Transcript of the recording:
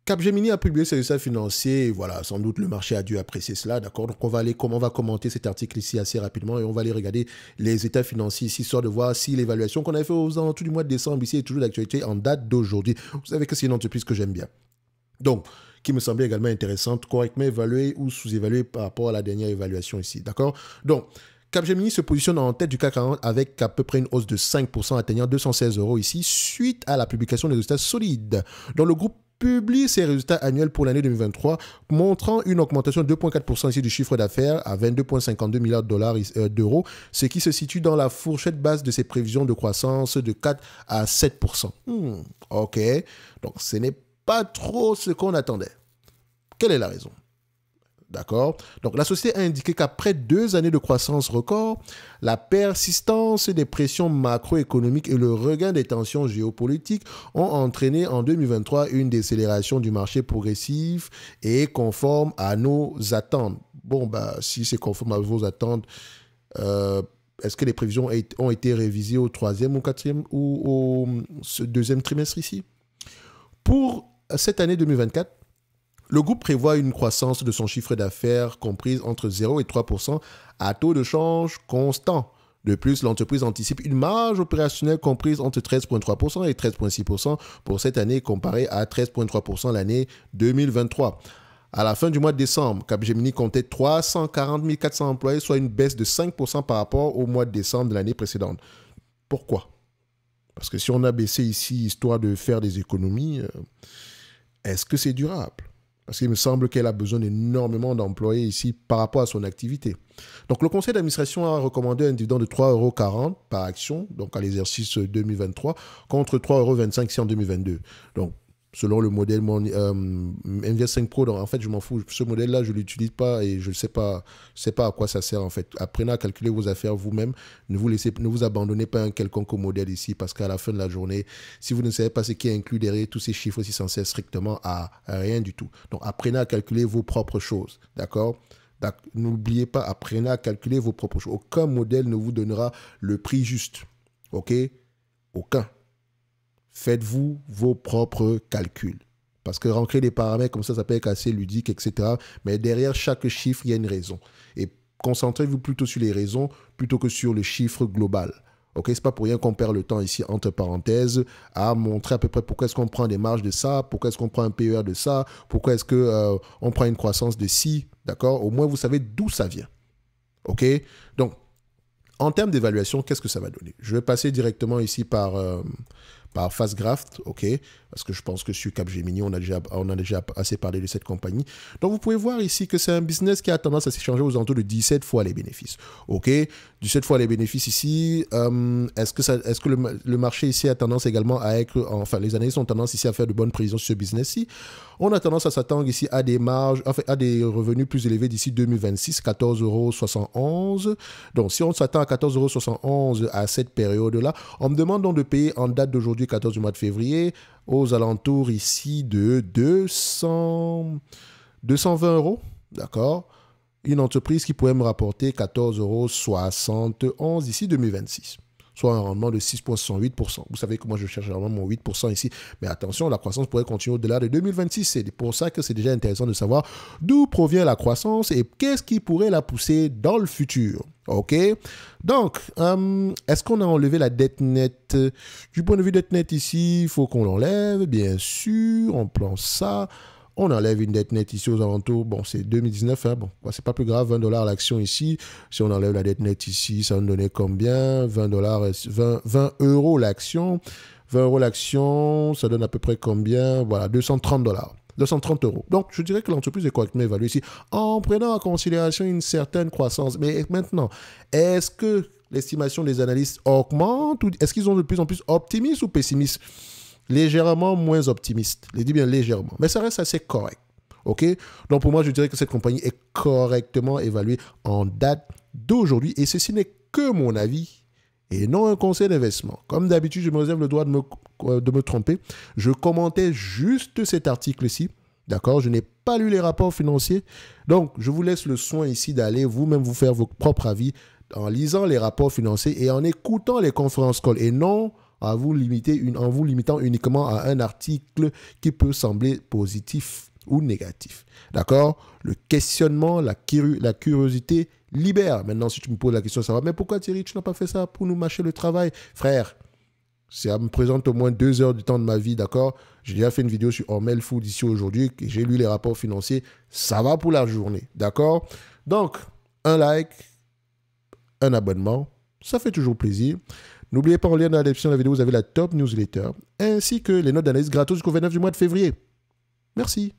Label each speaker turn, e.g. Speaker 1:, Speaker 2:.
Speaker 1: Capgemini a publié ses résultats financiers, et voilà, sans doute le marché a dû apprécier cela, d'accord? Donc on va commenter cet article ici assez rapidement et on va aller regarder les états financiers ici, histoire de voir si l'évaluation qu'on avait fait aux alentours du mois de décembre ici est toujours d'actualité en date d'aujourd'hui. Vous savez que c'est une entreprise que j'aime bien. Donc, qui me semblait également intéressante, correctement évaluée ou sous-évaluée par rapport à la dernière évaluation ici, d'accord? Donc, Capgemini se positionne en tête du CAC 40 avec à peu près une hausse de 5% atteignant 216 € ici, suite à la publication des résultats solides. Dans le groupe publie ses résultats annuels pour l'année 2023, montrant une augmentation de 2,4% ici du chiffre d'affaires à 22,52 milliards d'euros, ce qui se situe dans la fourchette basse de ses prévisions de croissance de 4 à 7%. Ok, donc ce n'est pas trop ce qu'on attendait. Quelle est la raison? D'accord. Donc, la société a indiqué qu'après 2 années de croissance record, la persistance des pressions macroéconomiques et le regain des tensions géopolitiques ont entraîné en 2023 une décélération du marché progressif et conforme à nos attentes. Bon, si c'est conforme à vos attentes, est-ce que les prévisions ont été révisées au 3e ou 4e ou au 2e trimestre ici? Pour cette année 2024, le groupe prévoit une croissance de son chiffre d'affaires comprise entre 0 et 3% à taux de change constant. De plus, l'entreprise anticipe une marge opérationnelle comprise entre 13,3% et 13,6% pour cette année comparée à 13,3% l'année 2023. À la fin du mois de décembre, Capgemini comptait 340 400 employés, soit une baisse de 5% par rapport au mois de décembre de l'année précédente. Pourquoi? Parce que si on a baissé ici, histoire de faire des économies, est-ce que c'est durable? Parce qu'il me semble qu'elle a besoin d'énormément d'employés ici par rapport à son activité. Donc, le conseil d'administration a recommandé un dividende de 3,40 € par action, donc à l'exercice 2023, contre 3,25 € ici en 2022. Donc, selon le modèle MVS5 Pro, donc en fait, je m'en fous. Ce modèle-là, je ne l'utilise pas et je ne sais pas à quoi ça sert en fait. Apprenez à calculer vos affaires vous-même. Ne vous abandonnez pas à un quelconque modèle ici parce qu'à la fin de la journée, si vous ne savez pas ce qui est inclus derrière tous ces chiffres, si ça sert strictement à rien du tout. Donc, apprenez à calculer vos propres choses, d'accord? N'oubliez pas, apprenez à calculer vos propres choses. Aucun modèle ne vous donnera le prix juste, ok? Aucun. Faites-vous vos propres calculs. Parce que rentrer des paramètres comme ça peut être assez ludique, etc. Mais derrière chaque chiffre, il y a une raison. Et concentrez-vous plutôt sur les raisons plutôt que sur le chiffre global. Ok, c'est pas pour rien qu'on perd le temps ici, entre parenthèses, à montrer à peu près pourquoi est-ce qu'on prend des marges de ça, pourquoi est-ce qu'on prend un PER de ça, pourquoi est-ce qu'on prend une croissance de ci, d'accord? Au moins, vous savez d'où ça vient. Ok? Donc, en termes d'évaluation, qu'est-ce que ça va donner? Je vais passer directement ici par Fastgraft, ok, parce que je pense que sur Capgemini, on a déjà assez parlé de cette compagnie. Donc, vous pouvez voir ici que c'est un business qui a tendance à s'échanger aux alentours de 17 fois les bénéfices, ok. 17 fois les bénéfices ici, est-ce que le marché ici a tendance également à être, enfin, les analystes ont tendance ici à faire de bonnes prévisions sur ce business-ci. On a tendance à s'attendre ici à des marges, enfin, à des revenus plus élevés d'ici 2026, 14,71 €. Donc, si on s'attend à 14,71 € à cette période-là, on me demande donc de payer en date d'aujourd'hui, 14 du mois de février, aux alentours ici de 220 €, d'accord? Une entreprise qui pourrait me rapporter 14,71 € ici 2026. Soit un rendement de 6,68%. Vous savez que moi, je cherche vraiment mon 8% ici. Mais attention, la croissance pourrait continuer au-delà de 2026. C'est pour ça que c'est déjà intéressant de savoir d'où provient la croissance et qu'est-ce qui pourrait la pousser dans le futur. OK? Donc, est-ce qu'on a enlevé la dette nette? Du point de vue dette nette ici, il faut qu'on l'enlève, bien sûr. On prend ça. On enlève une dette nette ici aux alentours. Bon, c'est 2019. Hein, bon, c'est pas plus grave. 20 $ l'action ici. Si on enlève la dette nette ici, ça va nous donner combien? 20 € l'action. 20 € l'action, ça donne à peu près combien? Voilà, 230 $. 230 €. Donc, je dirais que l'entreprise est correctement évaluée ici en prenant en considération une certaine croissance. Mais maintenant, est-ce que l'estimation des analystes augmente ou est-ce qu'ils sont de plus en plus optimistes ou pessimistes? Légèrement moins optimiste. Je dis bien légèrement. Mais ça reste assez correct. OK? Donc, pour moi, je dirais que cette compagnie est correctement évaluée en date d'aujourd'hui. Et ceci n'est que mon avis et non un conseil d'investissement. Comme d'habitude, je me réserve le droit de me tromper. Je commentais juste cet article-ci. D'accord? Je n'ai pas lu les rapports financiers. Donc, je vous laisse le soin ici d'aller vous-même vous faire votre propre avis en lisant les rapports financiers et en écoutant les conférences call et non en vous limitant uniquement à un article qui peut sembler positif ou négatif. D'accord? Le questionnement, la curiosité libère. Maintenant, si tu me poses la question, ça va, mais pourquoi Thierry, tu n'as pas fait ça pour nous mâcher le travail? Frère, ça me présente au moins 2 heures du temps de ma vie, d'accord? J'ai déjà fait une vidéo sur Hormel Food ici aujourd'hui, j'ai lu les rapports financiers, ça va pour la journée, d'accord? Donc, un like, un abonnement, ça fait toujours plaisir. N'oubliez pas, en lien dans la description de la vidéo, vous avez la top newsletter, ainsi que les notes d'analyse gratos jusqu'au 29 du mois de février. Merci.